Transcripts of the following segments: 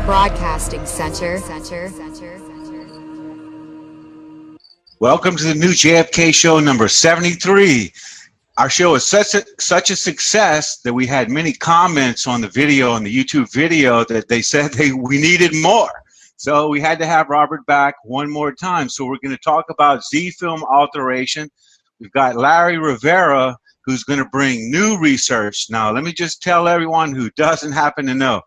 Broadcasting Center. Welcome to the new JFK Show number 73. Our show is such a success that we had many comments on the video, on the YouTube video, that they said we needed more. So we had to have Robert back one more time. So we're going to talk about Zfilm alteration. We've got Larry Rivera, who's going to bring new research. Now, let me just tell everyone who doesn't happen to know.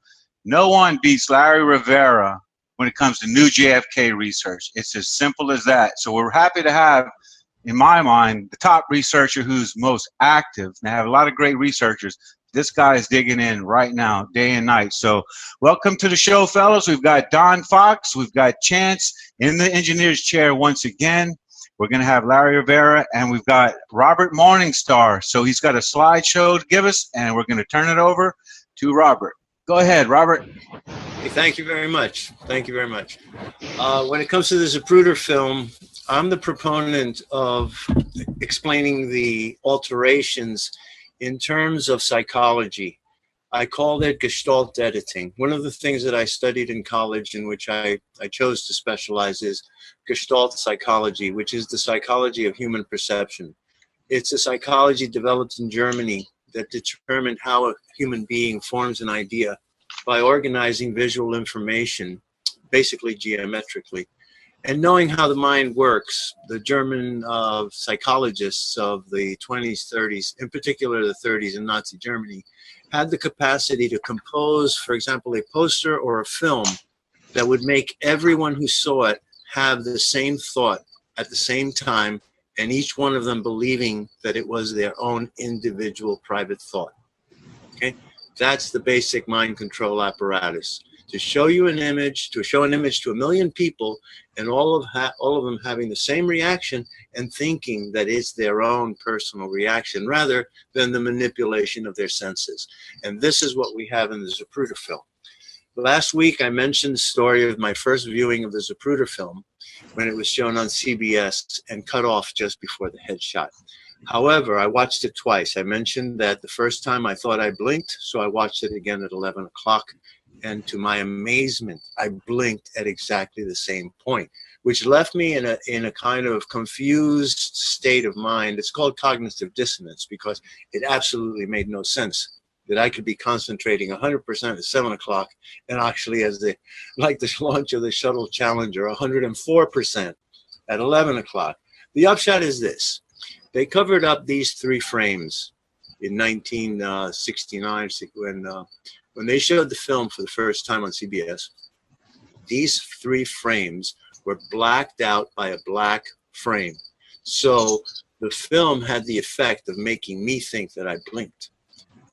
No one beats Larry Rivera when it comes to new JFK research. It's as simple as that. So we're happy to have, in my mind, the top researcher who's most active. They have a lot of great researchers. This guy is digging in right now, day and night. So welcome to the show, fellas. We've got Don Fox. We've got Chance in the engineer's chair once again. We're going to have Larry Rivera, and we've got Robert Morningstar. So he's got a slideshow to give us, and we're going to turn it over to Robert. Go ahead, Robert. Hey, thank you very much. Thank you very much. When it comes to the Zapruder film, I'm the proponent of explaining the alterations in terms of psychology. I call it Gestalt editing. One of the things that I studied in college, in which I chose to specialize, is Gestalt psychology, which is the psychology of human perception. It's a psychology developed in Germany that determined how a human being forms an idea by organizing visual information, basically geometrically. And knowing how the mind works, the German psychologists of the 20s, 30s, in particular the 30s in Nazi Germany, had the capacity to compose, for example, a poster or a film that would make everyone who saw it have the same thought at the same time, and each one of them believing that it was their own individual private thought. Okay, that's the basic mind control apparatus. To show you an image, to show an image to a million people, and all of them having the same reaction and thinking that it's their own personal reaction rather than the manipulation of their senses. And this is what we have in the Zapruder film. Last week, I mentioned the story of my first viewing of the Zapruder film when it was shown on CBS and cut off just before the headshot. However, I watched it twice. I mentioned that the first time I thought I blinked, so I watched it again at 11 o'clock. And to my amazement, I blinked at exactly the same point, which left me in a kind of confused state of mind. It's called cognitive dissonance because it absolutely made no sense that I could be concentrating 100% at 7 o'clock and actually, like the launch of the shuttle Challenger, 104% at 11 o'clock. The upshot is this. They covered up these three frames in 1969 when they showed the film for the first time on CBS. These three frames were blacked out by a black frame. So the film had the effect of making me think that I blinked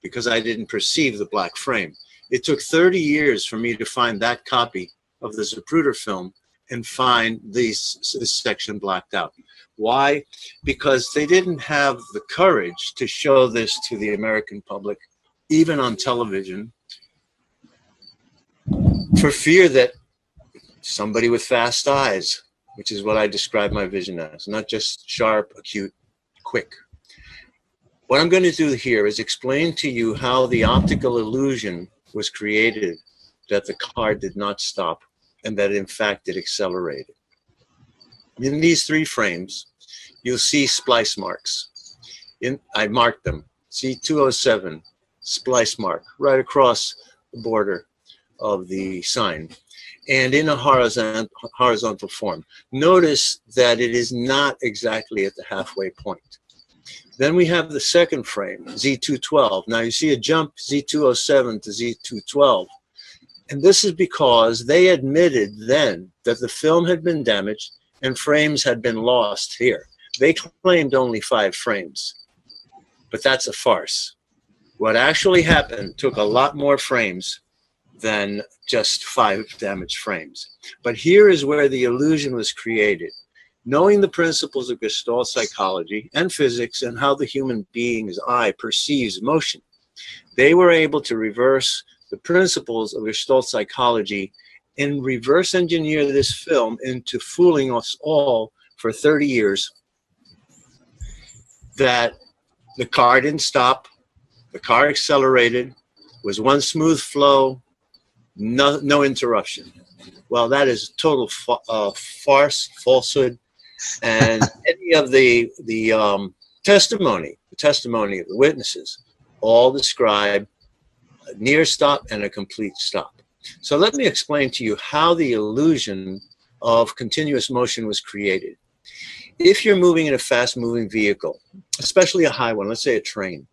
because I didn't perceive the black frame. It took 30 years for me to find that copy of the Zapruder film and find this section blacked out. Why? Because they didn't have the courage to show this to the American public, even on television, for fear that somebody with fast eyes, which is what I describe my vision as, not just sharp, acute, quick. What I'm going to do here is explain to you how the optical illusion was created, that the car did not stop, and that in fact it accelerated. In these three frames, you'll see splice marks. I marked them. See 207, splice mark, right across the border of the sign, and in a horizontal form. Notice that it is not exactly at the halfway point. Then we have the second frame, Z212. Now you see a jump Z207 to Z212. And this is because they admitted then that the film had been damaged and frames had been lost here. They claimed only 5 frames, but that's a farce. What actually happened took a lot more frames than just 5 damaged frames. But here is where the illusion was created. Knowing the principles of Gestalt psychology and physics and how the human being's eye perceives motion, they were able to reverse the principles of Gestalt psychology and reverse engineer this film into fooling us all for 30 years that the car didn't stop, the car accelerated, was one smooth flow, no interruption. Well, that is total farce, falsehood, and any of the testimony of the witnesses all describe a near stop and a complete stop. So let me explain to you how the illusion of continuous motion was created. If you're moving in a fast-moving vehicle, especially a high one, let's say a train,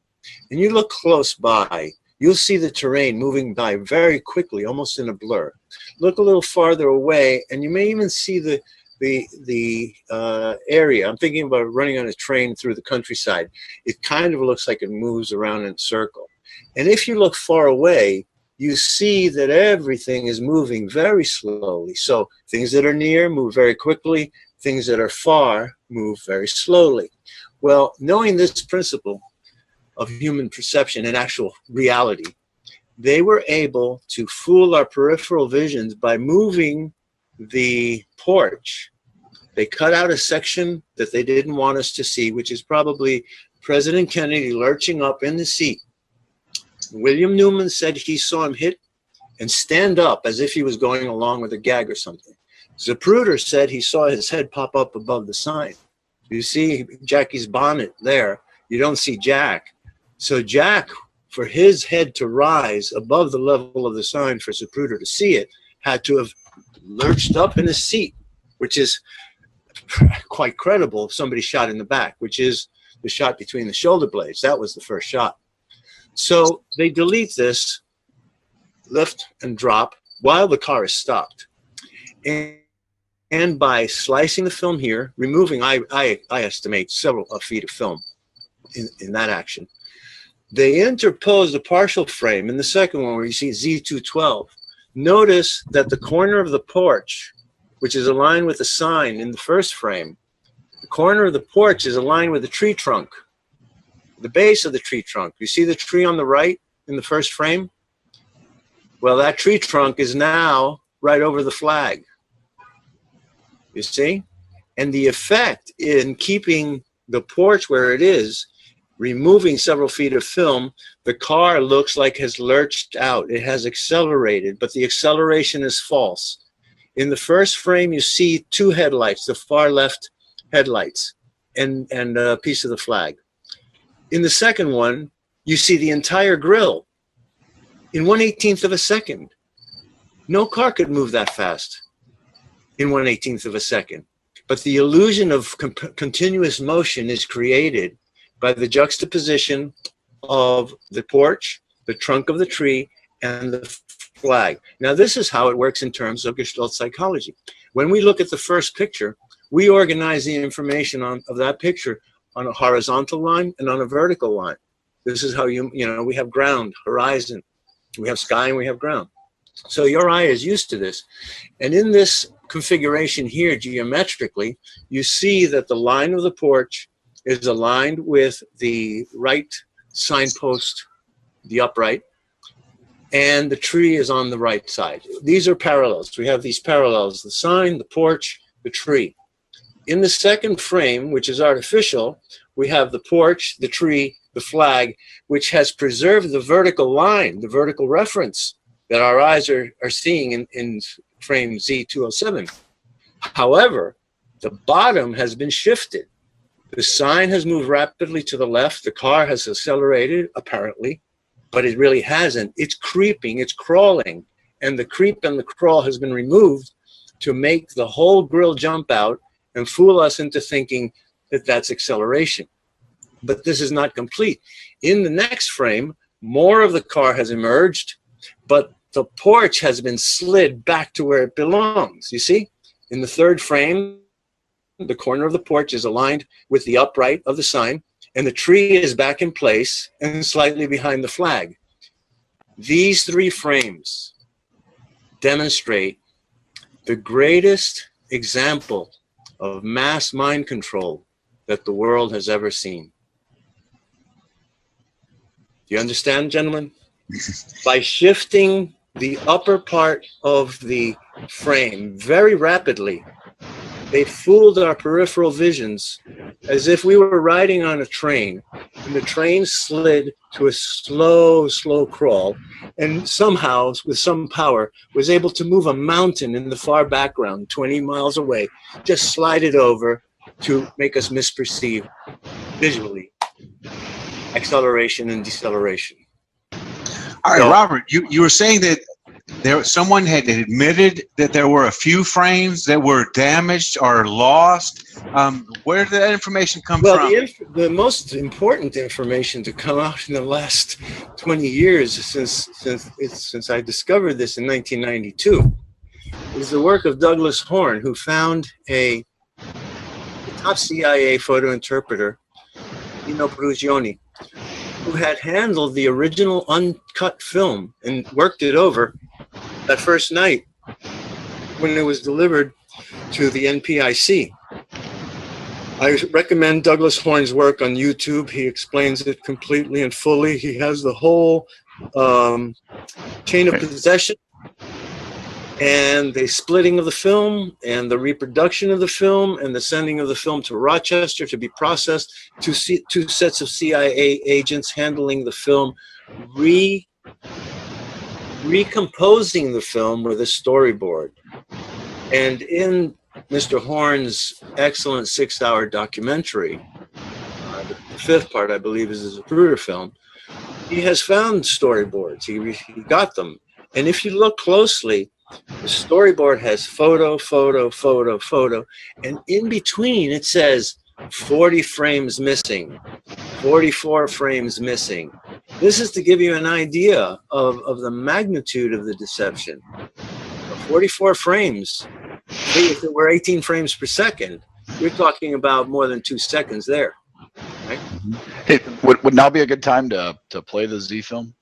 and you look close by, you'll see the terrain moving by very quickly, almost in a blur. Look a little farther away, and you may even see the area. I'm thinking about running on a train through the countryside. It kind of looks like it moves around in a circle. And if you look far away, you see that everything is moving very slowly. So things that are near move very quickly. Things that are far move very slowly. Well, knowing this principle of human perception and actual reality, they were able to fool our peripheral visions by moving the porch. They cut out a section that they didn't want us to see, which is probably President Kennedy lurching up in the seat. William Newman said he saw him hit and stand up as if he was going along with a gag or something. Zapruder said he saw his head pop up above the sign. You see Jackie's bonnet there. You don't see Jack. So Jack, for his head to rise above the level of the sign for Zapruder to see it, had to have lurched up in his seat, which is quite credible if somebody shot in the back, which is the shot between the shoulder blades. That was the first shot. So they delete this, lift and drop, while the car is stopped. And by slicing the film here, removing, I estimate, several feet of film in that action, they interposed a partial frame in the second one where you see Z212. Notice that the corner of the porch, which is aligned with the sign in the first frame, the corner of the porch is aligned with the tree trunk, the base of the tree trunk. You see the tree on the right in the first frame? Well, that tree trunk is now right over the flag. You see? And the effect in keeping the porch where it is, removing several feet of film, the car looks like has lurched out. It has accelerated, but the acceleration is false. In the first frame, you see 2 headlights, the far left headlights, and a piece of the flag. In the second one, you see the entire grille in 1/18 of a second. No car could move that fast in 1/18 of a second. But the illusion of continuous motion is created by the juxtaposition of the porch, the trunk of the tree, and the flag. Now, this is how it works in terms of Gestalt psychology. When we look at the first picture, we organize the information of that picture on a horizontal line and on a vertical line. This is how we have ground, horizon, we have sky, and we have ground. So your eye is used to this. And in this configuration here, geometrically, you see that the line of the porch is aligned with the right signpost, the upright, and the tree is on the right side. These are parallels. We have these parallels, the sign, the porch, the tree. In the second frame, which is artificial, we have the porch, the tree, the flag, which has preserved the vertical line, the vertical reference that our eyes are seeing in frame Z207. However, the bottom has been shifted. The sign has moved rapidly to the left. The car has accelerated, apparently, but it really hasn't. It's creeping, it's crawling, and the creep and the crawl has been removed to make the whole grille jump out and fool us into thinking that that's acceleration. But this is not complete. In the next frame, more of the car has emerged, but the porch has been slid back to where it belongs. You see? In the third frame, the corner of the porch is aligned with the upright of the sign, and the tree is back in place and slightly behind the flag. These 3 frames demonstrate the greatest example of mass mind control that the world has ever seen. Do you understand, gentlemen? By shifting the upper part of the frame very rapidly, they fooled our peripheral visions as if we were riding on a train, and the train slid to a slow, slow crawl, and somehow, with some power, was able to move a mountain in the far background, 20 miles away, just slide it over to make us misperceive visually acceleration and deceleration. All right, Robert, you were saying that someone had admitted that there were a few frames that were damaged or lost. Where did that information come from? Well, the most important information to come out in the last 20 years since I discovered this in 1992 is the work of Douglas Horne, who found a top CIA photo interpreter, Dino Brugioni, who had handled the original uncut film and worked it over that first night when it was delivered to the NPIC. I recommend Douglas Horne's work on YouTube. He explains it completely and fully. He has the whole chain of possession and the splitting of the film and the reproduction of the film and the sending of the film to Rochester to be processed, 2 sets of CIA agents handling the film, recomposing the film with a storyboard. And in Mr. Horne's excellent 6-hour documentary, the 5th part, I believe, is his Zapruder film, he has found storyboards. He got them. And if you look closely, the storyboard has photo, photo, photo, photo, and in between it says 40 frames missing, 44 frames missing. This is to give you an idea of the magnitude of the deception. 44 frames, if it were 18 frames per second, you're talking about more than 2 seconds there. Right? Hey, would now be a good time to play the Zfilm?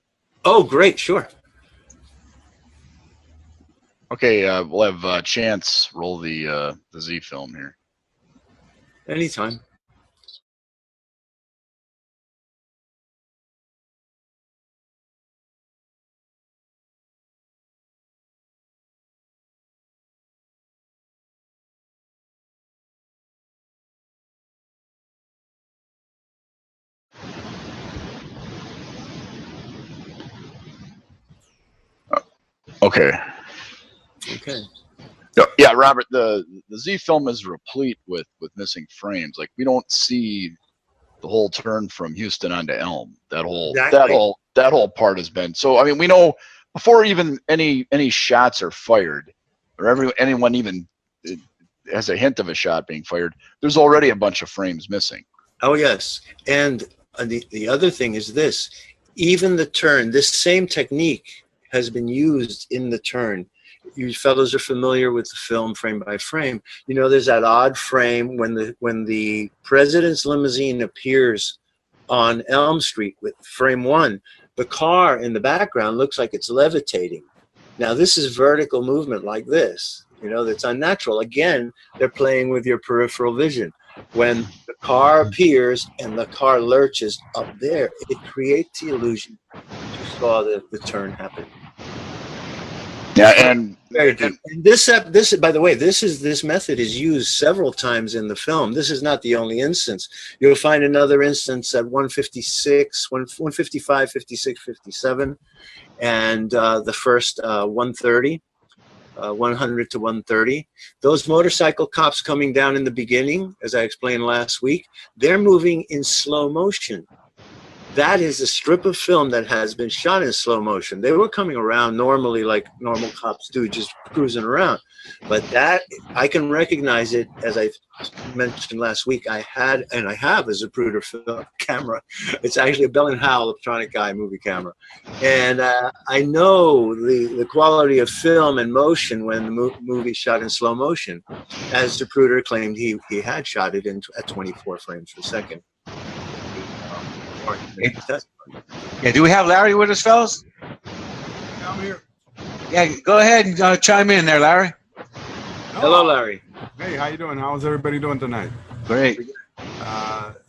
Oh, great, sure. Okay, we'll have Chance roll the Zfilm here. Anytime. Okay. Okay. Yeah, Robert, the Zfilm is replete with missing frames. Like, we don't see the whole turn from Houston onto Elm. That whole part has been. So I mean, we know before even any shots are fired, or anyone even has a hint of a shot being fired, there's already a bunch of frames missing. Oh yes, and the other thing is this: even the turn, this same technique has been used in the turn. You fellows are familiar with the film frame by frame. You know, there's that odd frame when the president's limousine appears on Elm Street with frame 1. The car in the background looks like it's levitating. Now, this is vertical movement like this. You know, that's unnatural. Again, they're playing with your peripheral vision. When the car appears and the car lurches up there, it creates the illusion that you saw the turn happen. Yeah, and very deep. And this, by the way, this method is used several times in the film. This is not the only instance. You'll find another instance at 156, 155, 56, 57, and the first 130, 100 to 130. Those motorcycle cops coming down in the beginning, as I explained last week, they're moving in slow motion. That is a strip of film that has been shot in slow motion. They were coming around normally like normal cops do, just cruising around. But that, I can recognize it, as I mentioned last week. I had, and I have, a Zapruder film camera. It's actually a Bell & Howell electronic eye movie camera. And I know the quality of film and motion when the movie shot in slow motion, as Zapruder claimed he had shot it at 24 frames per second. Yeah, do we have Larry with us, fellas? I'm here. Yeah, go ahead and chime in there, Larry. Hello, Larry. Hey, how you doing? How's everybody doing tonight? Great.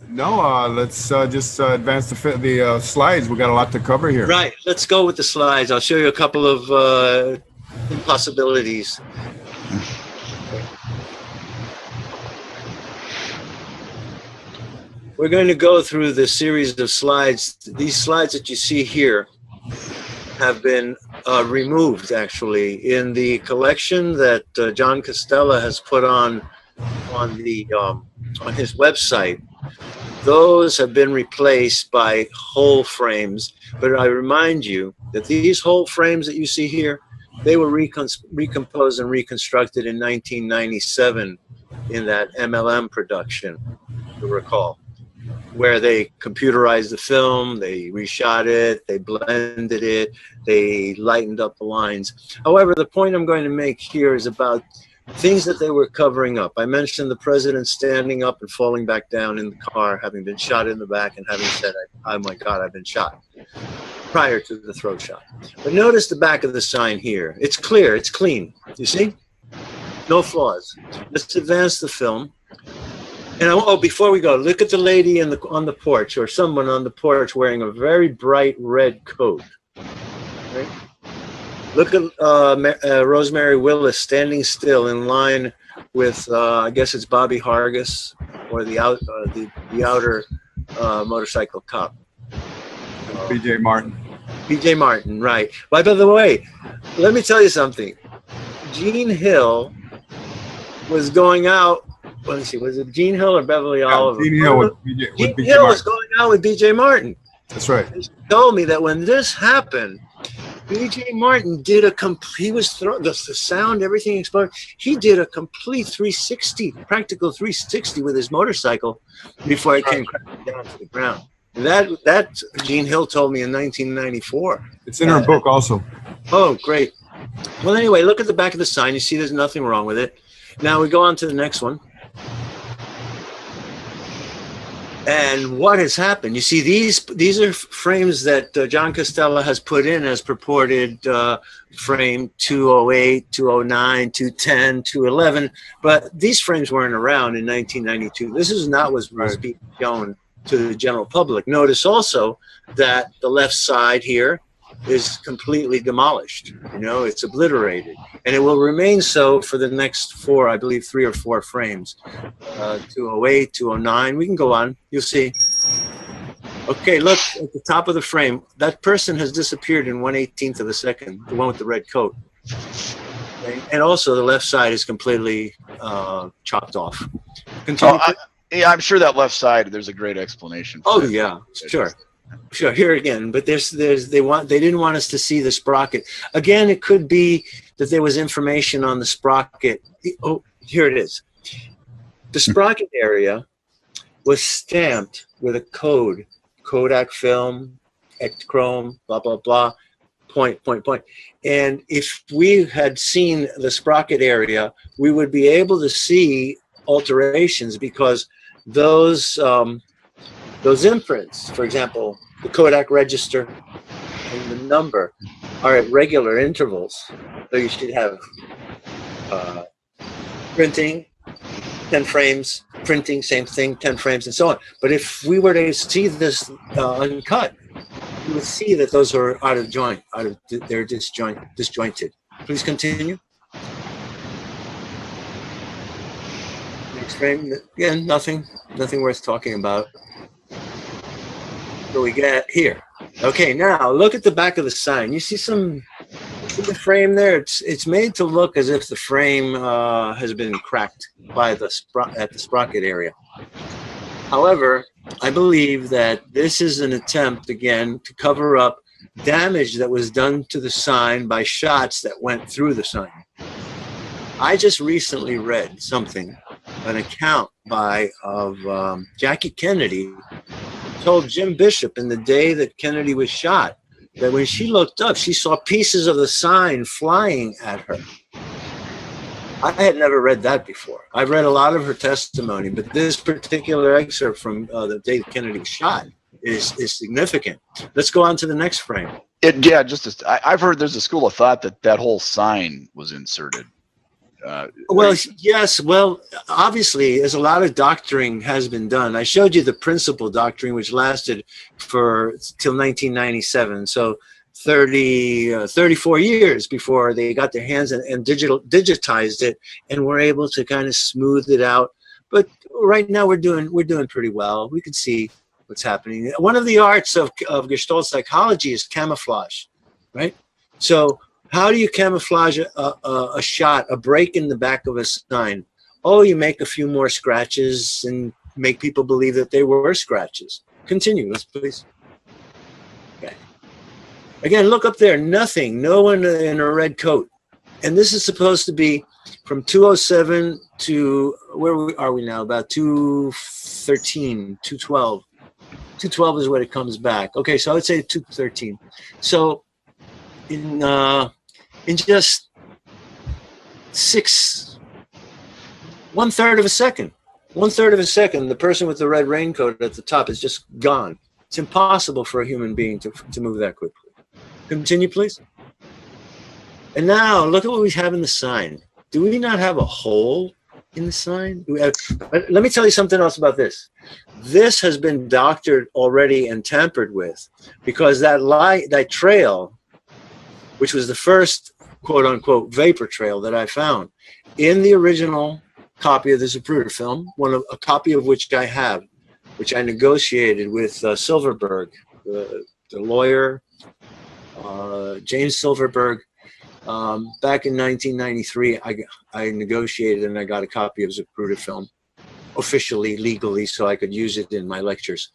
Let's just advance the slides. We got a lot to cover here. Right. Let's go with the slides. I'll show you a couple of impossibilities. We're going to go through the series of slides. These slides that you see here have been removed, actually, in the collection that John Costella has put on his website. Those have been replaced by whole frames. But I remind you that these whole frames that you see here, they were recomposed and reconstructed in 1997 in that MLM production, you recall, where they computerized the film, they reshot it, they blended it, they lightened up the lines. However, the point I'm going to make here is about things that they were covering up. I mentioned the president standing up and falling back down in the car, having been shot in the back and having said, "Oh my God, I've been shot," prior to the throat shot. But notice the back of the sign here. It's clear, it's clean. You see? No flaws. Let's advance the film. And before we go, look at the lady on the porch, or someone on the porch wearing a very bright red coat. Right? Look at Rosemary Willis standing still in line with, I guess it's Bobby Hargis, or the outer motorcycle cop. B.J. Martin. B.J. Martin, right. By the way, let me tell you something. Gene Hill was going out. Let me see, was it Gene Hill or Beverly Oliver? Gene Hill with Gene B.J. Hill Martin. was going out with B.J. Martin. That's right. He told me that when this happened, B.J. Martin did he was throwing the sound, everything exploded. He did a complete 360, practical 360 with his motorcycle before it came crashing down to the ground. That Gene Hill told me in 1994. It's in her book also. Oh, great. Well, anyway, look at the back of the sign. You see there's nothing wrong with it. Now we go on to the next one. And what has happened? You see, these are frames that John Costella has put in as purported frame 208, 209, 210, 211. But these frames weren't around in 1992. This is not what was being shown to the general public. Notice also that the left side here is completely demolished. You know, it's obliterated. And it will remain so for the next 4, I believe 3 or 4 frames. 208, 209, we can go on, you'll see. Okay, look at the top of the frame. That person has disappeared in 1/18 of a second, the one with the red coat. Okay? And also the left side is completely chopped off. Continue. Yeah, I'm sure that left side, there's a great explanation for Oh it. yeah, sure. Sure, here again, but they didn't want us to see the sprocket. Again, it could be that there was information on the sprocket. Oh, here it is. The sprocket area was stamped with a code, Kodak film, Ektachrome, blah, blah, blah, point. And if we had seen the sprocket area, we would be able to see alterations, because those imprints, for example, the Kodak register and the number are at regular intervals. So you should have printing, 10 frames, printing, same thing, 10 frames, and so on. But if we were to see this uncut, you would see that those are out of joint, they're disjointed. Please continue. Next frame, again, nothing worth talking about. What do we get here? Okay, now look at the back of the sign. You see the frame there? It's made to look as if the frame has been cracked by at the sprocket area. However, I believe that this is an attempt, again, to cover up damage that was done to the sign by shots that went through the sign. I just recently read something, an account of Jackie Kennedy, told Jim Bishop in the day that Kennedy was shot that when she looked up, she saw pieces of the sign flying at her. I had never read that before. I've read a lot of her testimony, but this particular excerpt from the day that Kennedy was shot is significant. Let's go on to the next frame. I've heard there's a school of thought that whole sign was inserted. Well, yes. Well, obviously, as a lot of doctoring has been done. I showed you the principal doctoring, which lasted till 1997. So 34 years before they got their hands and digitized it and were able to kind of smooth it out. But right now we're doing pretty well. We can see what's happening. One of the arts of Gestalt psychology is camouflage, right? So how do you camouflage a shot, a break in the back of a sign? Oh, you make a few more scratches and make people believe that they were scratches. Continue, let's please. Okay. Again, look up there, nothing, no one in a red coat. And this is supposed to be from 207 to, where are we now? About 213, 212. 212 is what it comes back. Okay, so I would say 213. So in just 1/3 of a second, the person with the red raincoat at the top is just gone. It's impossible for a human being to move that quickly. Continue, please. And now look at what we have in the sign. Do we not have a hole in the sign? Let me tell you something else about this. This has been doctored already and tampered with, because that trail, which was the first quote unquote vapor trail that I found in the original copy of the Zapruder film, a copy of which I have, which I negotiated with Silverberg, the lawyer, James Silverberg. Back in 1993, I negotiated and I got a copy of Zapruder film, officially, legally, so I could use it in my lectures.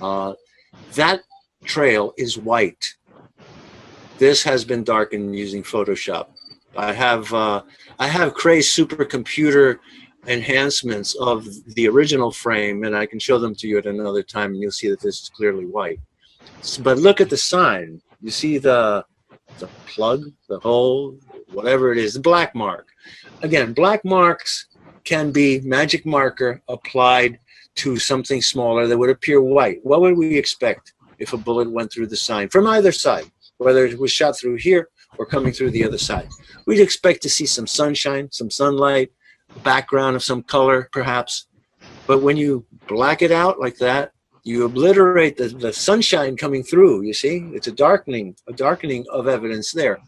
That trail is white. This has been darkened using Photoshop. I have Cray's supercomputer enhancements of the original frame, and I can show them to you at another time, and you'll see that this is clearly white. But look at the sign. You see the plug, the hole, whatever it is, the black mark. Again, black marks can be magic marker applied to something smaller that would appear white. What would we expect if a bullet went through the sign from either side, whether it was shot through here or coming through the other side? We'd expect to see some sunshine, some sunlight, a background of some color, perhaps. But when you black it out like that, you obliterate the sunshine coming through, you see? It's a darkening of evidence there.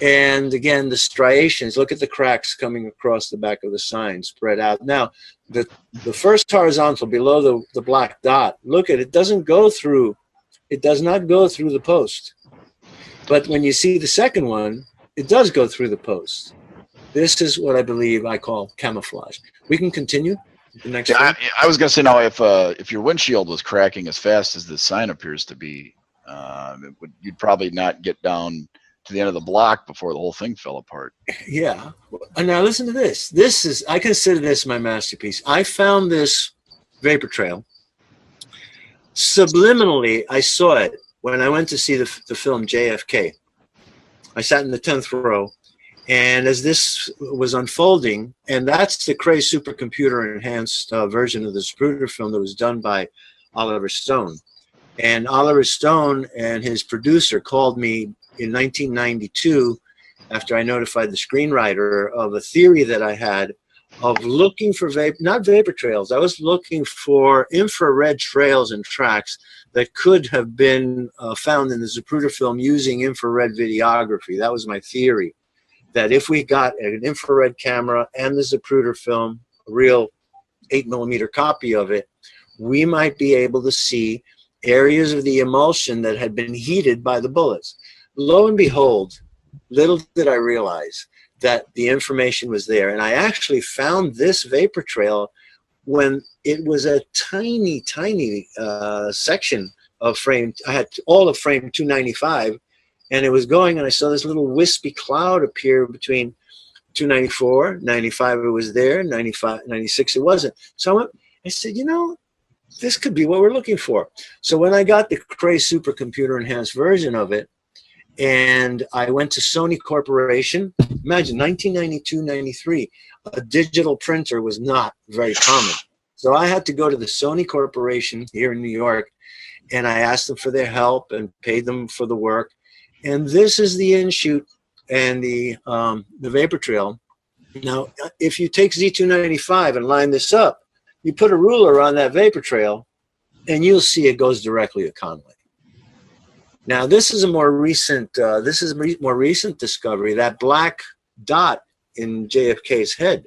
And again, the striations, look at the cracks coming across the back of the sign, spread out. Now, the first horizontal below the black dot, look at it, does not go through the post. But when you see the second one, it does go through the post. This is what I believe I call camouflage. We can continue. The next I was going to say, now, if your windshield was cracking as fast as the sign appears to be, you'd probably not get down to the end of the block before the whole thing fell apart. Yeah. And now listen to this. I consider this my masterpiece. I found this vapor trail. Subliminally, I saw it when I went to see the film JFK. I sat in the 10th row. And as this was unfolding, and that's the Cray supercomputer enhanced version of the Zapruder film that was done by Oliver Stone. And Oliver Stone and his producer called me in 1992 after I notified the screenwriter of a theory that I had of looking for not vapor trails. I was looking for infrared trails and tracks that could have been found in the Zapruder film using infrared videography. That was my theory. That if we got an infrared camera and the Zapruder film, a real 8mm copy of it, we might be able to see areas of the emulsion that had been heated by the bullets. Lo and behold, little did I realize that the information was there. And I actually found this vapor trail when it was a tiny, tiny section of frame. I had all of frame 295, and it was going, and I saw this little wispy cloud appear between 294, 95 it was there, 95, 96 it wasn't. So I said, you know, this could be what we're looking for. So when I got the Cray supercomputer enhanced version of it, and I went to Sony Corporation, imagine 1992, 93, a digital printer was not very common. So I had to go to the Sony Corporation here in New York, and I asked them for their help and paid them for the work. And this is the in-shoot and the vapor trail. Now, if you take Z295 and line this up, you put a ruler on that vapor trail, and you'll see it goes directly to Conway. Now, this is a more recent discovery. That black dot in JFK's head,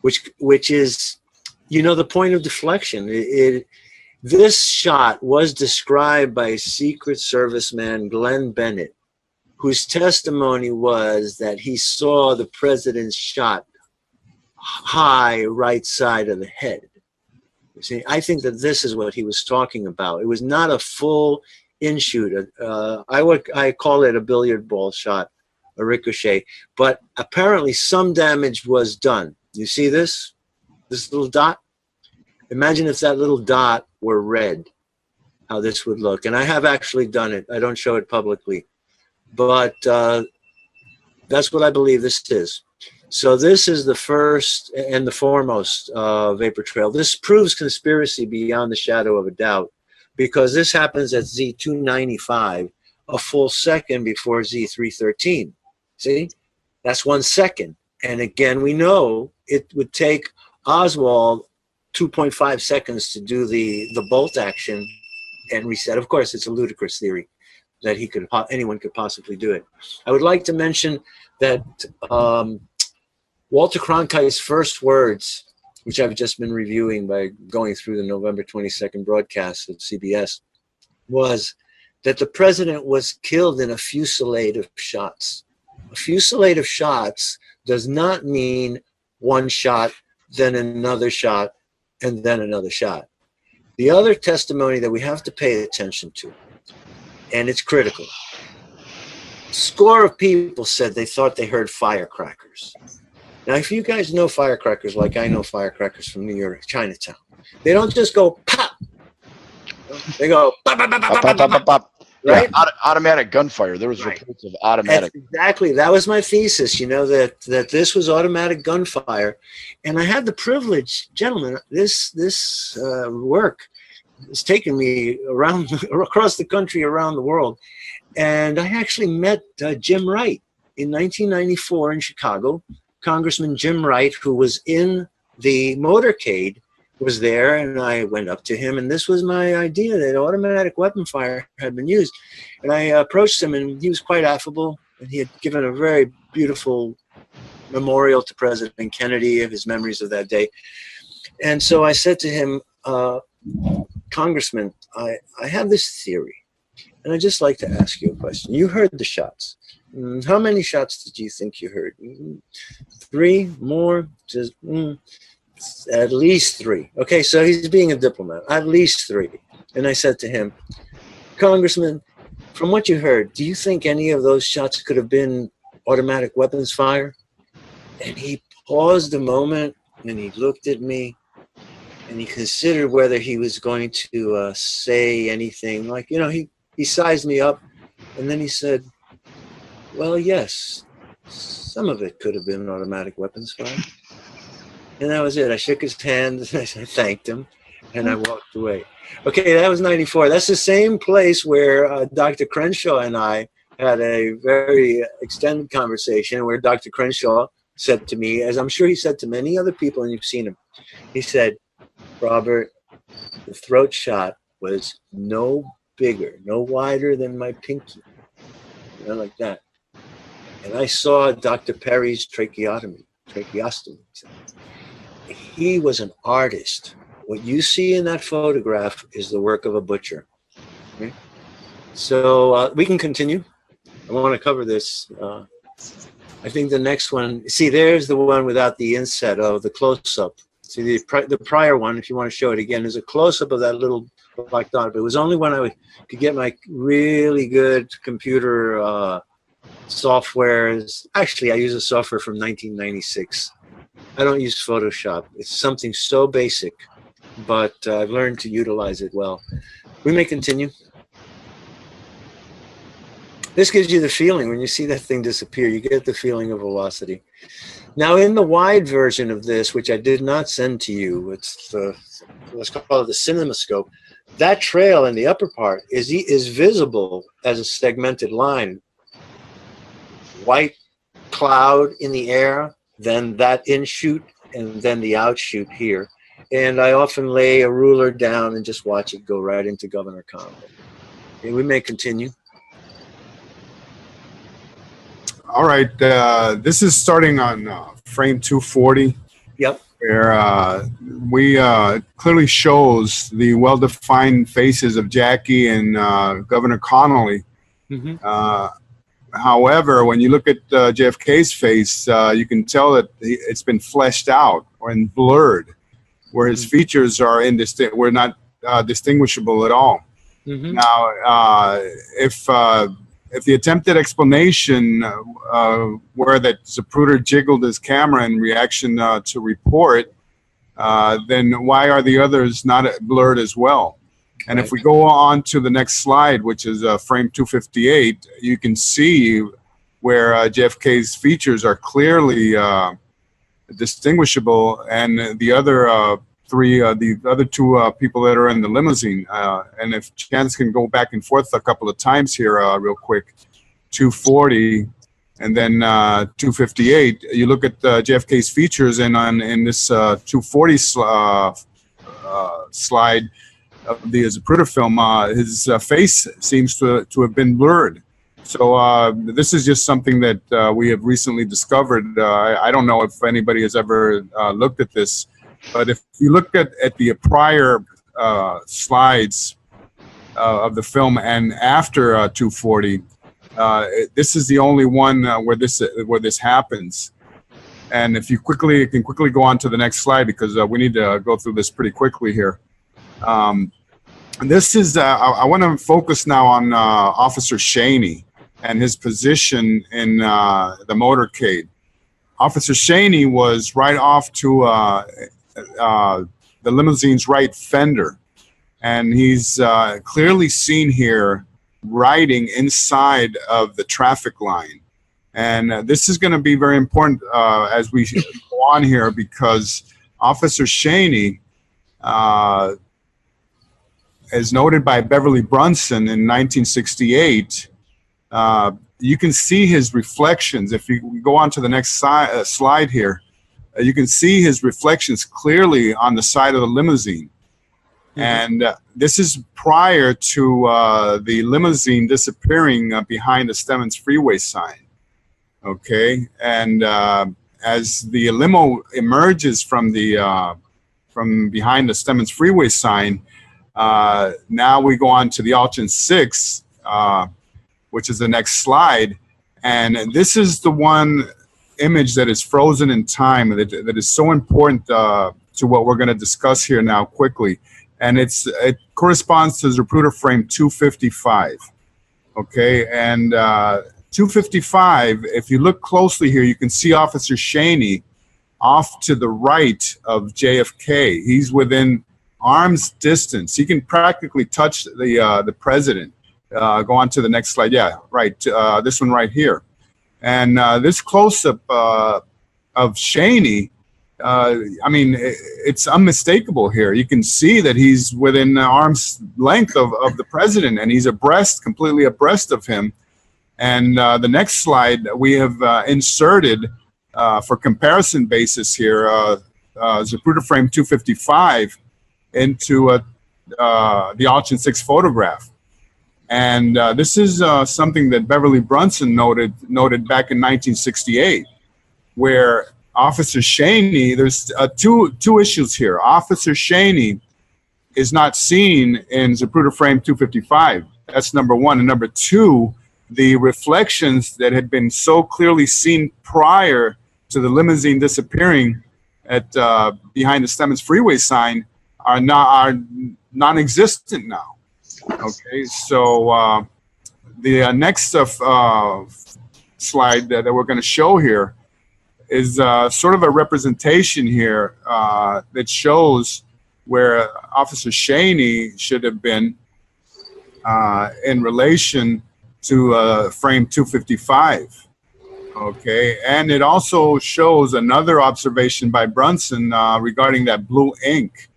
which is, you know, the point of deflection. This shot was described by Secret Service man Glenn Bennett, whose testimony was that he saw the president's shot high right side of the head. You see, I think that this is what he was talking about. It was not a full in-shoot. I call it a billiard ball shot, a ricochet, but apparently some damage was done. You see this little dot? Imagine if that little dot were red, how this would look. And I have actually done it. I don't show it publicly, but that's what I believe this is. So this is the first and the foremost vapor trail. This proves conspiracy beyond the shadow of a doubt, because this happens at Z295, a full second before Z313. See, that's 1 second. And again, we know it would take Oswald 2.5 seconds to do the bolt action and reset. Of course, it's a ludicrous theory that anyone could possibly do it. I would like to mention that Walter Cronkite's first words, which I've just been reviewing by going through the November 22nd broadcast of CBS, was that the president was killed in a fusillade of shots. A fusillade of shots does not mean one shot, then another shot, and then another shot. The other testimony that we have to pay attention to, and it's critical, a score of people said they thought they heard firecrackers. Now, if you guys know firecrackers like I know firecrackers from New York, Chinatown, they don't just go pop. They go pop, pop, pop, pop, pop, pop, pop, pop. Right? Yeah, automatic gunfire. There was reports of automatic. Exactly. That was my thesis, you know, that this was automatic gunfire. And I had the privilege, gentlemen, this work has taken me around across the country, around the world. And I actually met Jim Wright in 1994 in Chicago. Congressman Jim Wright, who was in the motorcade, was there, and I went up to him, and this was my idea that automatic weapon fire had been used. And I approached him, and he was quite affable, and he had given a very beautiful memorial to President Kennedy of his memories of that day. And so I said to him, Congressman, I have this theory, and I'd just like to ask you a question. You heard the shots. How many shots did you think you heard? 3 more? Just, at least 3. Okay, so he's being a diplomat. At least 3. And I said to him, Congressman, from what you heard, do you think any of those shots could have been automatic weapons fire? And he paused a moment, and he looked at me, and he considered whether he was going to say anything. Like, you know, he sized me up, and then he said, well, yes, some of it could have been automatic weapons fire. And that was it. I shook his hand, and I thanked him, and I walked away. Okay, that was 94. That's the same place where Dr. Crenshaw and I had a very extended conversation where Dr. Crenshaw said to me, as I'm sure he said to many other people, and you've seen him, he said, Robert, the throat shot was no bigger, no wider than my pinky, you know, like that. And I saw Dr. Perry's tracheostomy. He was an artist. What you see in that photograph is the work of a butcher. Okay? So we can continue. I want to cover this. I think the next one, see, there's the one without the inset of the close-up See, the prior one, if you want to show it again, is a close-up of that little black dot. But it was only when I could get my really good computer software. Actually, I use a software from 1996. I don't use Photoshop. It's something so basic, but I've learned to utilize it well. We may continue. This gives you the feeling when you see that thing disappear. You get the feeling of velocity. Now, in the wide version of this, which I did not send to you, it's the, let's call it the CinemaScope. That trail in the upper part is visible as a segmented line. White cloud in the air, then that in-shoot, and then the out-shoot here. And I often lay a ruler down and just watch it go right into Governor Connolly. Okay, we may continue. All right, this is starting on frame 240. Yep. Where we clearly shows the well-defined faces of Jackie and Governor Connolly. Mm-hmm. However, when you look at JFK's face, you can tell that it's been fleshed out and blurred, where his features are were not distinguishable at all. Mm-hmm. Now, if the attempted explanation where that Zapruder jiggled his camera in reaction to report, then why are the others not blurred as well? And Right. if we go on to the next slide, which is frame 258, you can see where JFK's features are clearly distinguishable, and the other the other two people that are in the limousine. And if Chance can go back and forth a couple of times here real quick, 240 and then 258, you look at JFK's features, and in this 240 slide of the Zapruder film, his face seems to have been blurred. So this is just something that we have recently discovered. I don't know if anybody has ever looked at this, but if you look at the prior slides of the film and after 240, this is the only one where this happens. And if you can quickly go on to the next slide, because we need to go through this pretty quickly here. This is I want to focus now on Officer Shaney and his position in the motorcade. Officer Shaney was right off to the limousine's right fender, and he's clearly seen here riding inside of the traffic line. And this is going to be very important as we go on here, because Officer Shaney, as noted by Beverly Brunson in 1968, you can see his reflections. If you go on to the next slide here, you can see his reflections clearly on the side of the limousine. Mm-hmm. And this is prior to the limousine disappearing behind the Stemmons Freeway sign. Okay, and as the limo emerges from behind the Stemmons Freeway sign, now we go on to the Alteration 6, which is the next slide, and this is the one image that is frozen in time that is so important to what we're going to discuss here now quickly, and it corresponds to Zapruder frame 255. Okay, and 255, if you look closely here, you can see Officer Shaney off to the right of JFK. He's within arm's distance. He can practically touch the president. Go on to the next slide. Yeah, right. This one right here. And this close-up of Shaney, I mean, it's unmistakable here. You can see that he's within arm's length of the president, and he's completely abreast of him. And the next slide, we have inserted, for comparison basis here, Zapruder frame 255 into the Alteration 6 photograph. And this is something that Beverly Brunson noted back in 1968, where Officer Shaney, there's two issues here. Officer Shaney is not seen in Zapruder frame 255. That's number one. And number two, the reflections that had been so clearly seen prior to the limousine disappearing at behind the Stemmons Freeway sign are non-existent now. Okay, so the next slide that we're going to show here is sort of a representation here that shows where Officer Shaney should have been in relation to frame 255. Okay, and it also shows another observation by Brunson regarding that blue ink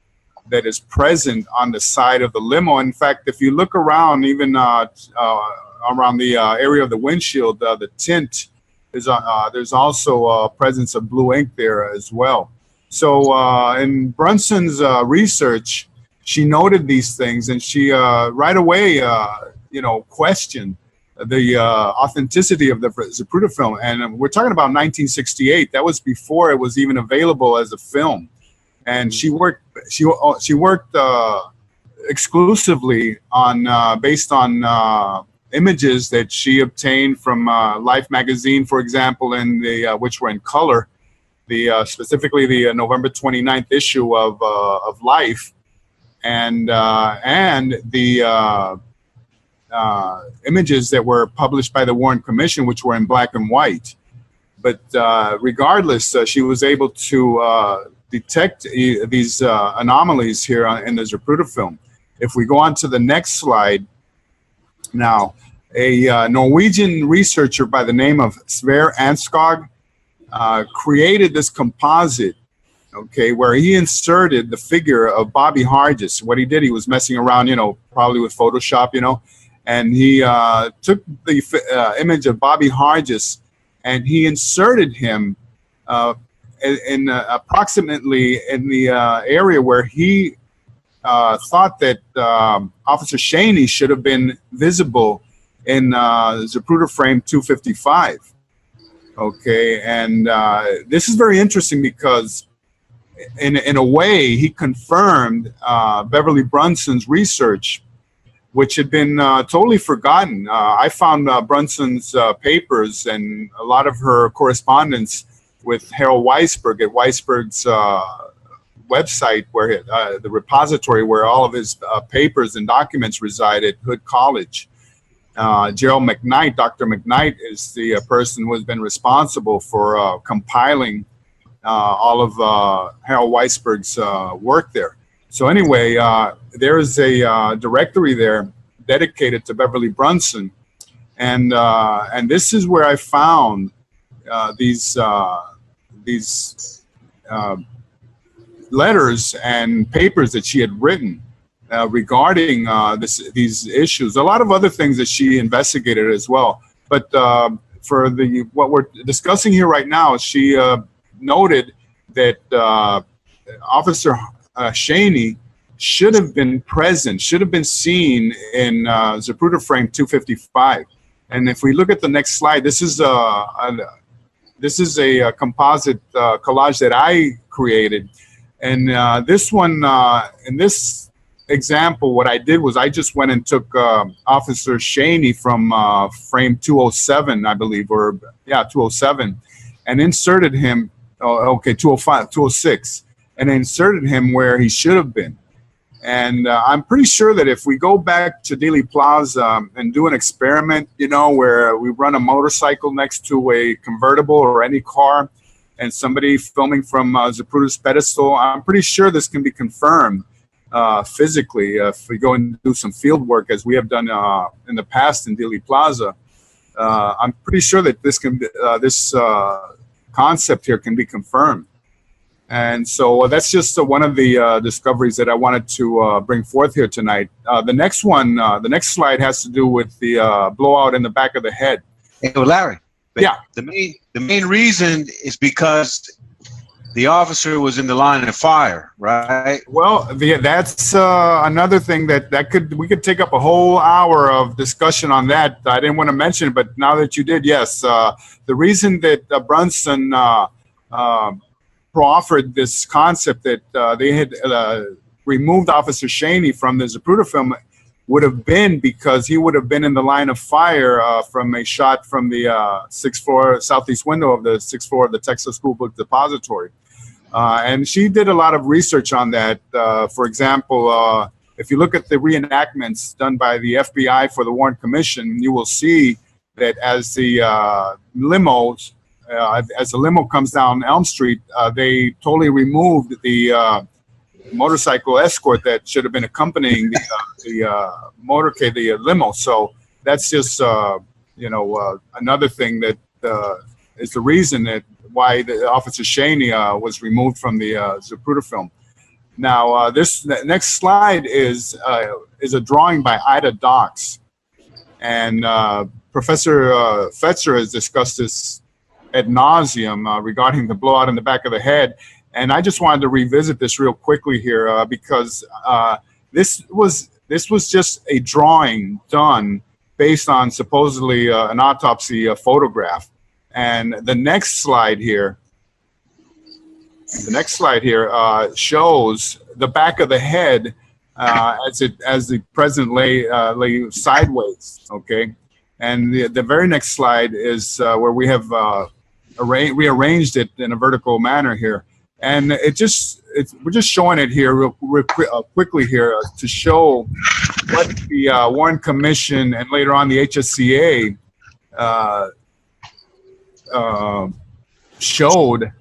that is present on the side of the limo. In fact, if you look around, even around the area of the windshield, the tint is there's also a presence of blue ink there as well. So in Brunson's research, she noted these things, and she right away, questioned the authenticity of the Zapruder film. And we're talking about 1968. That was before it was even available as a film. And she worked exclusively on based on images that she obtained from Life magazine, for example, and the which were in color. The specifically the November 29th issue of Life, and the images that were published by the Warren Commission, which were in black and white. But regardless, she was able to detect these anomalies here in the Zapruder film. If we go on to the next slide now, a Norwegian researcher by the name of Sverre Anskog created this composite, okay, where he inserted the figure of Bobby Hargis. What he did, he was messing around, probably with Photoshop, and he took the image of Bobby Hargis and he inserted him in approximately in the area where he thought that Officer Shaney should have been visible in Zapruder frame 255. Okay, and this is very interesting because in a way he confirmed Beverly Brunson's research, which had been totally forgotten. I found Brunson's papers and a lot of her correspondence with Harold Weisberg at Weisberg's website, where the repository where all of his papers and documents reside at Hood College. Gerald McKnight, Dr. McKnight, is the person who has been responsible for compiling all of Harold Weisberg's work there. So anyway, there is a directory there dedicated to Beverly Brunson, and this is where I found these letters and papers that she had written regarding these issues. A lot of other things that she investigated as well. But for what we're discussing here right now, she noted that Officer Shaney should have been present, should have been seen in Zapruder frame 255. And if we look at the next slide, this is a composite collage that I created. And this one, in this example, what I did was I just went and took Officer Shaney from frame 207, I believe, 207, and inserted him, 205, 206, and inserted him where he should have been. And I'm pretty sure that if we go back to Dealey Plaza and do an experiment, where we run a motorcycle next to a convertible or any car, and somebody filming from Zapruder's pedestal, I'm pretty sure this can be confirmed physically. If we go and do some field work, as we have done in the past in Dealey Plaza, I'm pretty sure that this can be, this concept here can be confirmed. And so that's just one of the discoveries that I wanted to bring forth here tonight. The next one, the next slide, has to do with the blowout in the back of the head. Hey, Larry. Yeah. The main reason is because the officer was in the line of fire, right? Well, that's another thing we could take up a whole hour of discussion on that. I didn't want to mention it, but now that you did, yes. The reason that Brunson proffered this concept that they had removed Officer Shaney from the Zapruder film would have been because he would have been in the line of fire from a shot from the 6th floor southeast window of the 6th floor of the Texas School Book Depository. And she did a lot of research on that. For example, if you look at the reenactments done by the FBI for the Warren Commission, you will see that as the as the limo comes down Elm Street, they totally removed the motorcycle escort that should have been accompanying the motorcade, the limo. So that's just another thing that is the reason that why the Officer Shaney was removed from the Zapruder film. Now, this next slide is a drawing by Ida Docks, and Professor Fetzer has discussed this ad nauseum regarding the blowout in the back of the head, and I just wanted to revisit this real quickly here because this was just a drawing done based on supposedly an autopsy photograph. And the next slide here shows the back of the head as the president lay sideways. Okay, and the very next slide is where we have rearranged it in a vertical manner here, and we're just showing it here real quickly here to show what the Warren Commission and later on the HSCA showed,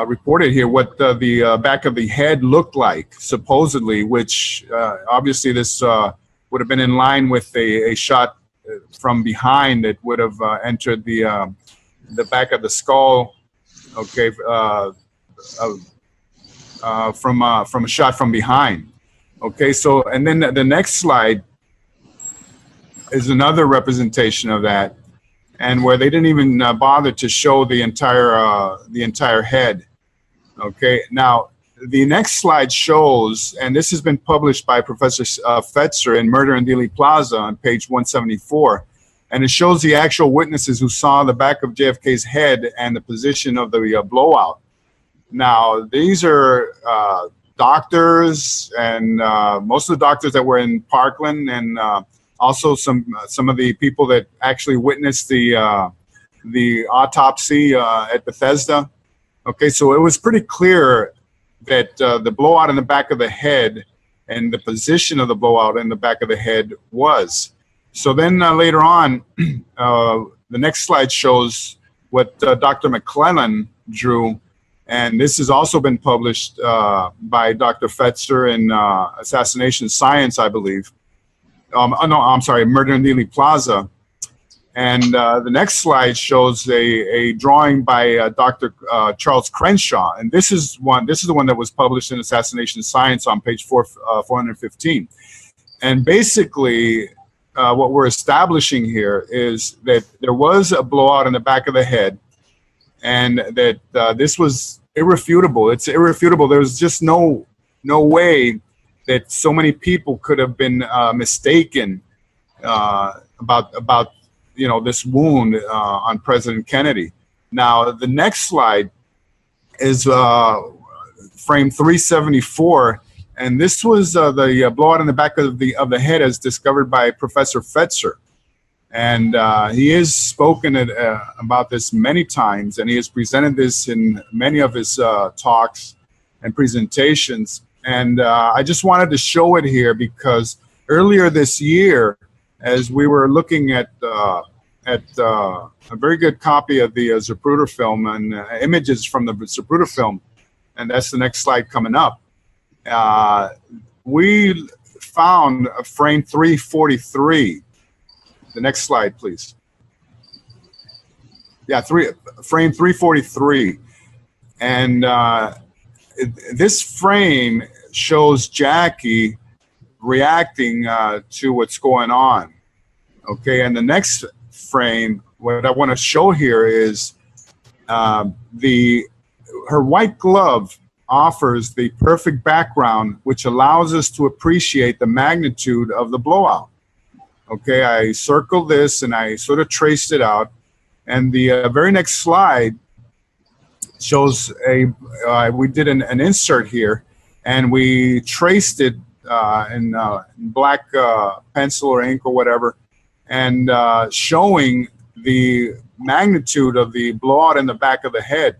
reported here what the back of the head looked like, supposedly, which obviously this would have been in line with a shot from behind that would have entered the back of the skull, okay, from a shot from behind. Okay, so, and then the next slide is another representation of that, and where they didn't even bother to show the entire head. Okay, now the next slide shows, and this has been published by Professor Fetzer in Murder in Dealey Plaza on page 174, and it shows the actual witnesses who saw the back of JFK's head and the position of the blowout. Now, these are doctors, and most of the doctors that were in Parkland, and also some of the people that actually witnessed the autopsy at Bethesda. Okay, so it was pretty clear that the blowout in the back of the head and the position of the blowout in the back of the head was. So then later on, the next slide shows what Dr. McClellan drew, and this has also been published by Dr. Fetzer in Assassination Science, I believe. No, I'm sorry, Murder in Dealey Plaza. And the next slide shows a drawing by Dr. Charles Crenshaw, and this is the one that was published in Assassination Science on page 415. And basically, what we're establishing here is that there was a blowout in the back of the head, and that this was irrefutable. It's irrefutable. There's just no way that so many people could have been mistaken about this wound on President Kennedy. Now, the next slide is frame 374, and this was the blowout in the back of the head as discovered by Professor Fetzer. And he has spoken about this many times, and he has presented this in many of his talks and presentations. And I just wanted to show it here because earlier this year, as we were looking at a very good copy of the Zapruder film and images from the Zapruder film, and that's the next slide coming up, we found frame 343. The next slide, please. Yeah, frame 343. And this frame shows Jackie reacting to what's going on. Okay, and the next frame, what I want to show here is her white glove offers the perfect background, which allows us to appreciate the magnitude of the blowout. Okay, I circled this and I sort of traced it out. And the very next slide shows we did an insert here, and we traced it in black pencil or ink or whatever, and showing the magnitude of the blowout in the back of the head.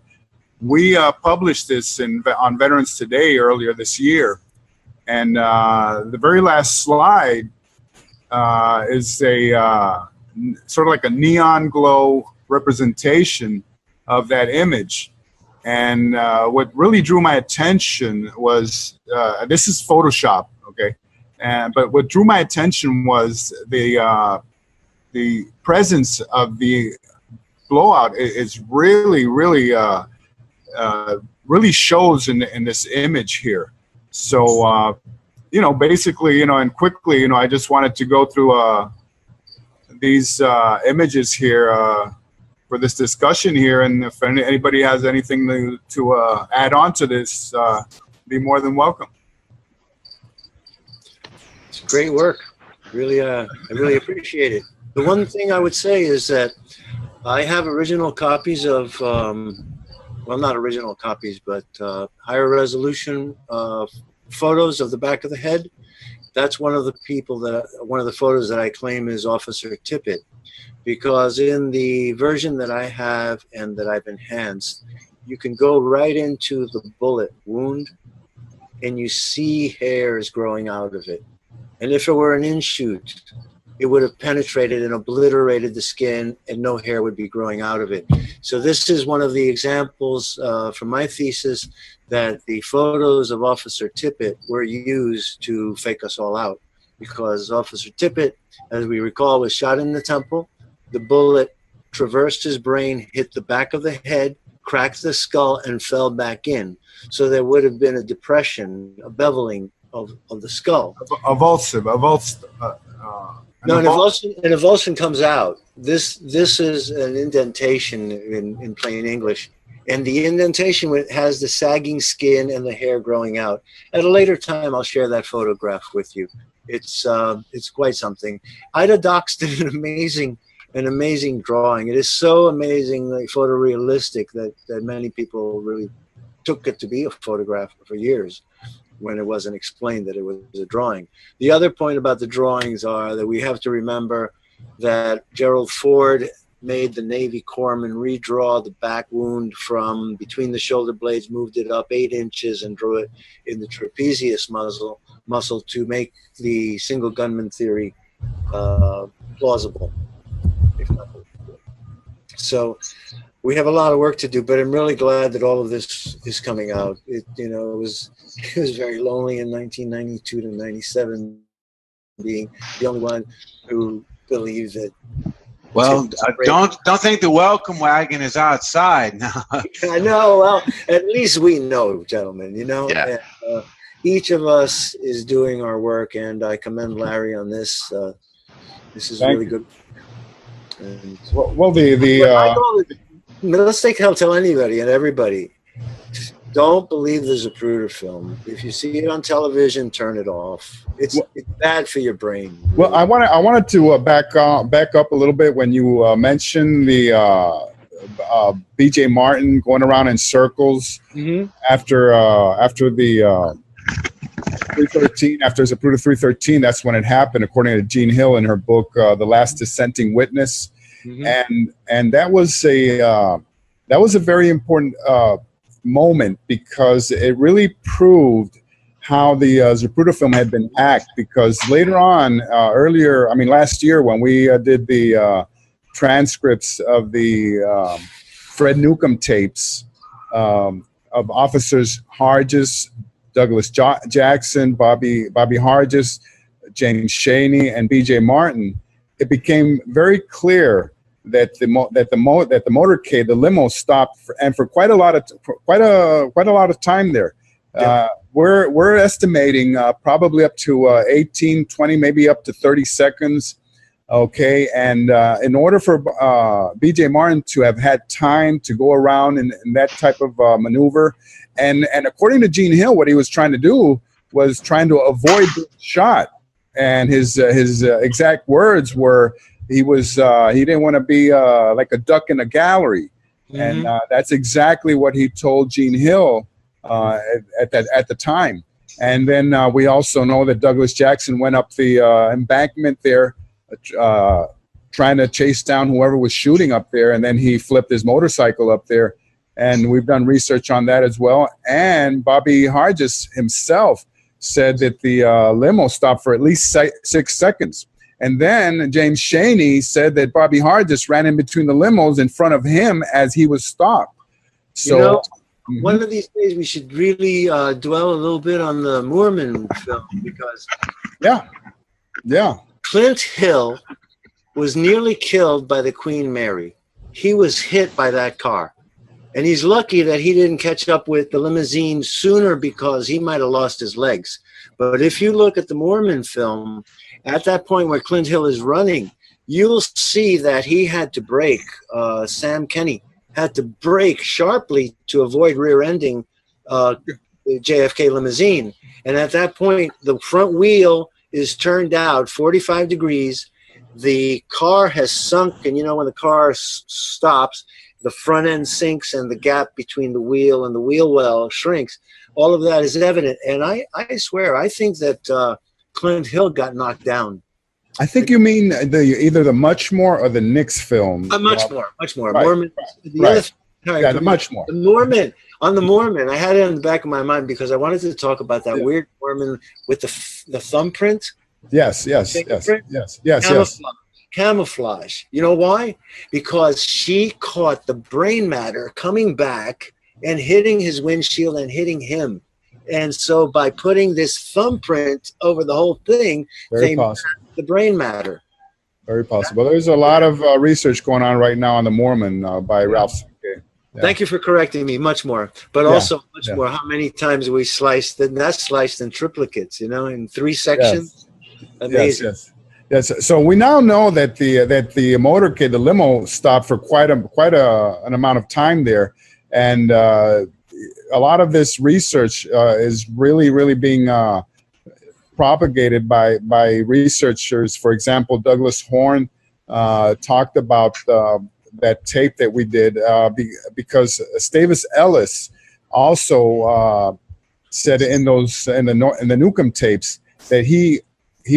we published this on Veterans Today earlier this year. And the very last slide is a sort of like a neon glow representation of that image. And what really drew my attention was, this is Photoshop, okay? But what drew my attention was the presence of the blowout is really, really, really shows in this image here. So, you know, basically, you know, and quickly, you know, I just wanted to go through these images here for this discussion here. And if anybody has anything to add on to this, be more than welcome. It's great work. Really, I really appreciate it. The one thing I would say is that I have original copies of, well, not original copies, but higher resolution photos of the back of the head. That's one of the photos that I claim is Officer Tippett, because in the version that I have and that I've enhanced, you can go right into the bullet wound and you see hairs growing out of it. And if it were an in-shoot, it would have penetrated and obliterated the skin and no hair would be growing out of it. So this is one of the examples from my thesis that the photos of Officer Tippett were used to fake us all out, because Officer Tippett, as we recall, was shot in the temple. The bullet traversed his brain, hit the back of the head, cracked the skull, and fell back in. So there would have been a depression, a beveling of the skull. No, an avulsion comes out. This is an indentation in plain English. And the indentation has the sagging skin and the hair growing out. At a later time, I'll share that photograph with you. It's quite something. Ida Docks did an amazing drawing. It is so amazingly photorealistic that many people really took it to be a photograph for years, when it wasn't explained that it was a drawing. The other point about the drawings are that we have to remember that Gerald Ford made the Navy corpsman redraw the back wound from between the shoulder blades, moved it up 8 inches and drew it in the trapezius muscle to make the single gunman theory plausible. So we have a lot of work to do, but I'm really glad that all of this is coming out. It was very lonely in 1992 to 97, being the only one who believed that. Well, don't think the welcome wagon is outside now. I know. Well, at least we know, gentlemen. You know, yeah. And, each of us is doing our work, and I commend Larry on this. This is really good. And, let's tell anybody and everybody, don't believe the Zapruder film. If you see it on television, turn it off. It's bad for your brain. Well, I wanted to back up a little bit when you mentioned the B.J. Martin going around in circles after the 313, after Zapruder 313. That's when it happened, according to Jean Hill in her book, The Last Dissenting Witness. And that was a very important moment, because it really proved how the Zapruder film had been hacked. Because later on, last year, when we did the transcripts of the Fred Newcomb tapes of officers Hargis, Douglas Jackson, Bobby Hargis, James Chaney, and B.J. Martin, it became very clear that the motorcade, the limo, stopped for quite a lot of time there. Yeah. We're estimating probably up to 18, 20, maybe up to 30 seconds. Okay, and in order for B.J. Martin to have had time to go around in that type of maneuver, and according to Jean Hill, what he was trying to do was trying to avoid being shot. And his exact words were, he didn't want to be like a duck in a gallery. And that's exactly what he told Jean Hill at the time. And then we also know that Douglas Jackson went up the embankment there, trying to chase down whoever was shooting up there, and then he flipped his motorcycle up there, And we've done research on that as well. And Bobby Hargis himself said that the limo stopped for at least 6 seconds. And then James Shaney said that Bobby Hargis ran in between the limos in front of him as he was stopped. So, one of these days we should really dwell a little bit on the Moorman film, because Clint Hill was nearly killed by the Queen Mary. He was hit by that car. And he's lucky that he didn't catch up with the limousine sooner, because he might have lost his legs. But if you look at the Moorman film, at that point where Clint Hill is running, you'll see that he had to brake. Sam Kenny had to brake sharply to avoid rear-ending the JFK limousine. And at that point, the front wheel is turned out 45 degrees. The car has sunk, and when the car stops, the front end sinks and the gap between the wheel and the wheel well shrinks. All of that is evident. And I swear, I think that Clint Hill got knocked down. I think you mean either the Much More or the Nix film. Much more. Right. Moorman. The Much More. The Moorman. On the Moorman, I had it in the back of my mind because I wanted to talk about that weird Moorman with the thumbprint. Yes. Camouflage. You know why? Because she caught the brain matter coming back and hitting his windshield and hitting him. And so by putting this thumbprint over the whole thing, they mapped the brain matter. Very possible. There's a lot of research going on right now on the Moorman by Ralph. Okay. Yeah. Thank you for correcting me. Much more, but also much more. How many times we sliced, and that's sliced in triplicates, in 3 sections. Yes. Amazing. Yes. So we now know that the motorcade, the limo, stopped for quite an amount of time there, and a lot of this research is really being propagated by researchers. For example, Douglas Horn talked about that tape that we did because Stavis Ellis also said in the Newcomb tapes that he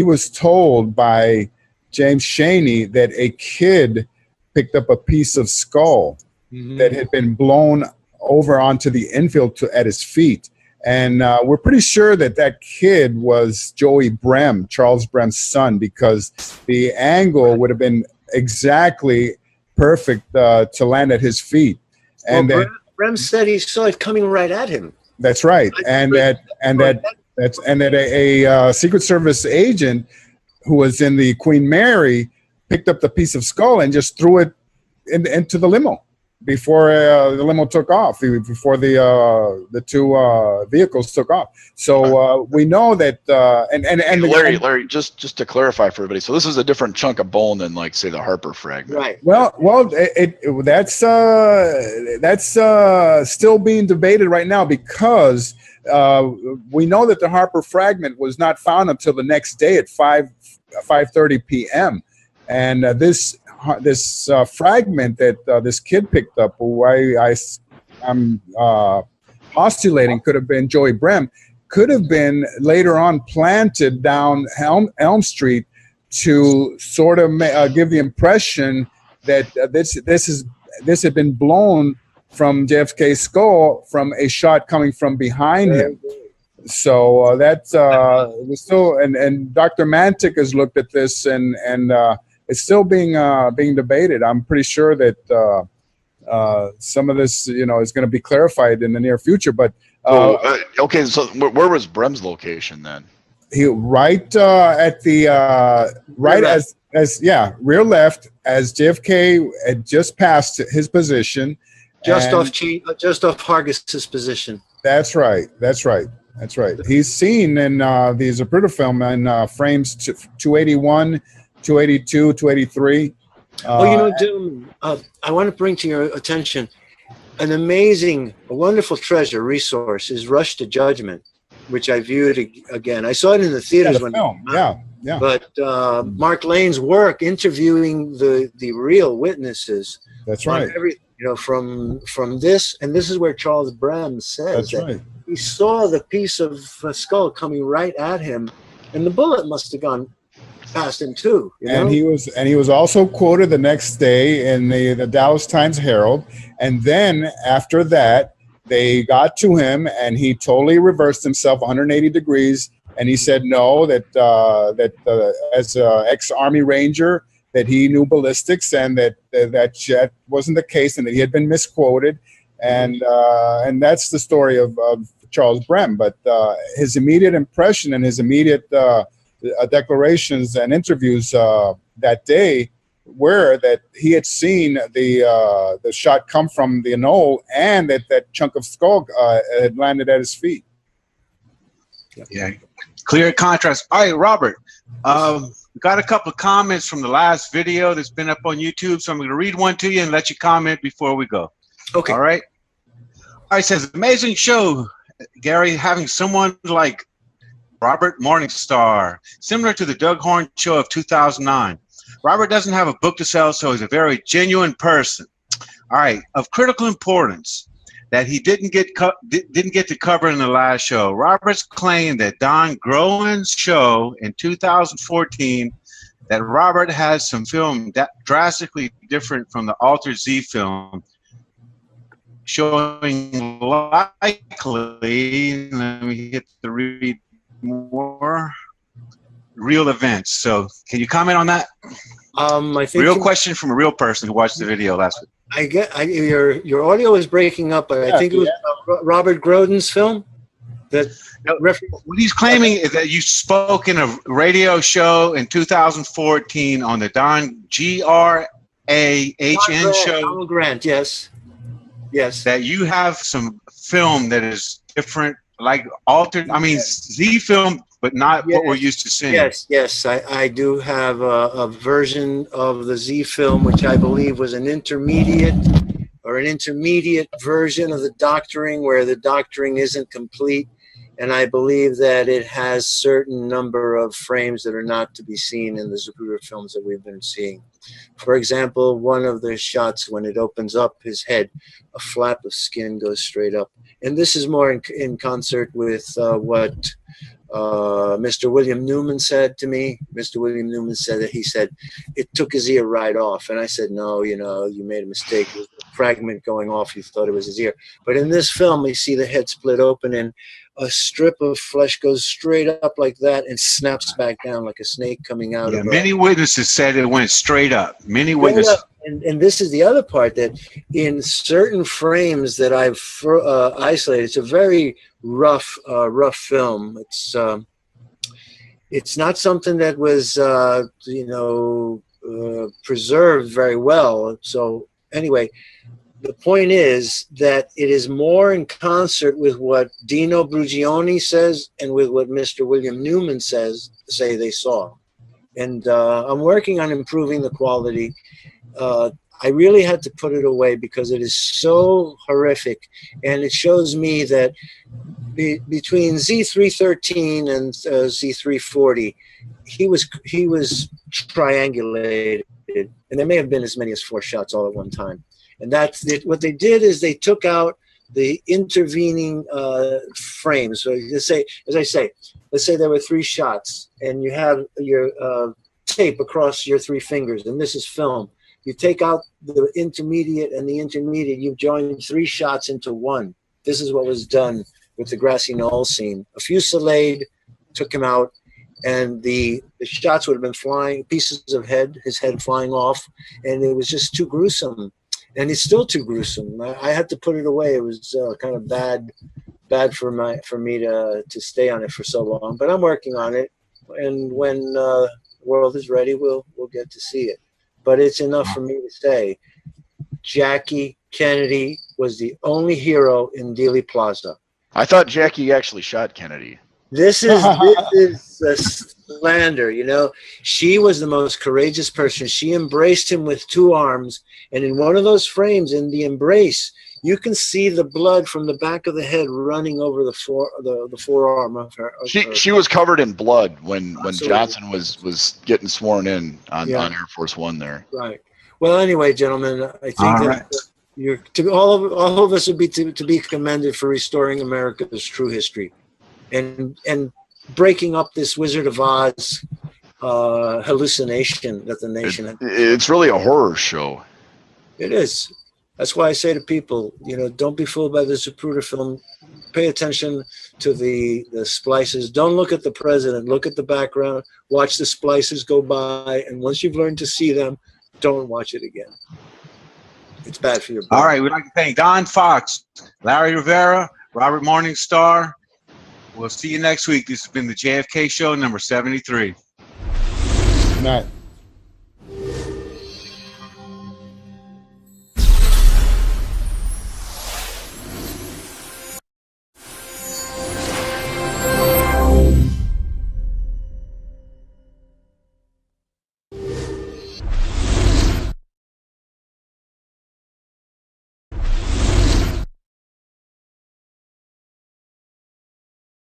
was told by James Shaney that a kid picked up a piece of skull that had been blown over onto the infield at his feet. And we're pretty sure that kid was Joey Brem, Charles Brem's son, because the angle would have been exactly perfect to land at his feet. And Brem said he saw it coming right at him. That's right. And that a Secret Service agent who was in the Queen Mary picked up the piece of skull and just threw it into the limo before the limo took off, before the two vehicles took off. So we know that. And Larry, just to clarify for everybody, so this is a different chunk of bone than, like, say, the Harper fragment. Right. Well, that's still being debated right now, because we know that the Harper fragment was not found until the next day at 5:30 p.m. And this fragment that this kid picked up, who I'm postulating could have been Joey Brem, could have been later on planted down Elm Street to sort of give the impression that this had been blown from JFK's skull from a shot coming from behind him. So that's was still, and Dr. Mantic has looked at this, and it's still being debated. I'm pretty sure that some of this, is going to be clarified in the near future. But okay, so where was Brem's location then? He at the rear left, as JFK had just passed his position, just off Hargis's position. That's right. He's seen in the Zapruder film in frames 281, 282, 283. Gentlemen, I want to bring to your attention an amazing, wonderful treasure resource is Rush to Judgment, which I viewed again. I saw it in the theaters film. Yeah. But Mark Lane's work interviewing the real witnesses. That's right. From this, and this is where Charles Brem says that he saw the piece of skull coming right at him, and the bullet must have gone past him too. And he was also quoted the next day in the Dallas Times Herald. And then after that, they got to him, and he totally reversed himself 180 degrees. And he said no, that as an ex-Army Ranger, that he knew ballistics, and that wasn't the case, and that he had been misquoted. And that's the story of Charles Brem. But his immediate impression and his immediate declarations and interviews that day were that he had seen the shot come from the knoll, and that chunk of skull had landed at his feet. Yeah, clear contrast. All right, Robert, we got a couple of comments from the last video that's been up on YouTube, so I'm going to read one to you and let you comment before we go. Okay. All right. All right, it says, amazing show, Gary, having someone like Robert Morningstar, similar to the Doug Horn show of 2009. Robert doesn't have a book to sell, so he's a very genuine person. All right, of critical importance that he didn't get to cover in the last show. Robert's claim that Don Groen's show in 2014 that Robert has some film drastically different from the altered Zfilm, showing likely, let me hit the read more, real events. So can you comment on that? I think real question from a real person who watched the video last week. Your audio is breaking up, but I think it was Robert Groden's film. What he's claiming is that you spoke in a radio show in 2014 on the Don Grahn show. Donald Grant, yes. That you have some film that is different, like altered. I mean, Zfilm, but not what we're used to seeing. Yes. I do have a version of the Zfilm, which I believe was an intermediate version of the doctoring, where the doctoring isn't complete. And I believe that it has certain number of frames that are not to be seen in the Zapruder films that we've been seeing. For example, one of the shots, when it opens up his head, a flap of skin goes straight up. And this is more in concert with what Mr. William Newman said to me. Mr. William Newman said that he said it took his ear right off. And I said, no, you made a mistake. It was a fragment going off. You thought it was his ear. But in this film, we see the head split open, and a strip of flesh goes straight up like that and snaps back down like a snake coming out of many witnesses said it went straight up. Many witnesses. And this is the other part, that in certain frames that I've isolated, it's a very rough film. It's not something that was preserved very well. So anyway, the point is that it is more in concert with what Dino Brugioni says and with what Mr. William Newman say they saw. And I'm working on improving the quality. I really had to put it away because it is so horrific. And it shows me that between Z313 and Z340, he was triangulated. And there may have been as many as 4 shots all at one time. And that's it. What they did is they took out the intervening frames. So let's say there were 3 shots, and you have your tape across your 3 fingers, and this is film. You take out the intermediate and the intermediate. You've joined 3 shots into one. This is what was done with the grassy knoll scene. A fusillade took him out, and the shots would have been flying, pieces of his head flying off, and it was just too gruesome. And it's still too gruesome. I had to put it away. It was kind of bad for me to stay on it for so long. But I'm working on it, and when the world is ready, we'll get to see it. But it's enough for me to say, Jackie Kennedy was the only hero in Dealey Plaza. I thought Jackie actually shot Kennedy. This is a slander, She was the most courageous person. She embraced him with 2 arms, and in one of those frames, in the embrace, you can see the blood from the back of the head running over the forearm of her. She was covered in blood when Johnson was getting sworn in on Air Force One there. Right. Well, anyway, gentlemen, I think all of us would be to be commended for restoring America's true history. And breaking up this Wizard of Oz hallucination that the nation had. It's really a horror show. It is. That's why I say to people, you know, don't be fooled by the Zapruder film. Pay attention to the splices. Don't look at the president. Look at the background. Watch the splices go by. And once you've learned to see them, don't watch it again. It's bad for your brain. All right. We'd like to thank Don Fox, Larry Rivera, Robert Morningstar. We'll see you next week. This has been the JFK Show number 73. Good night.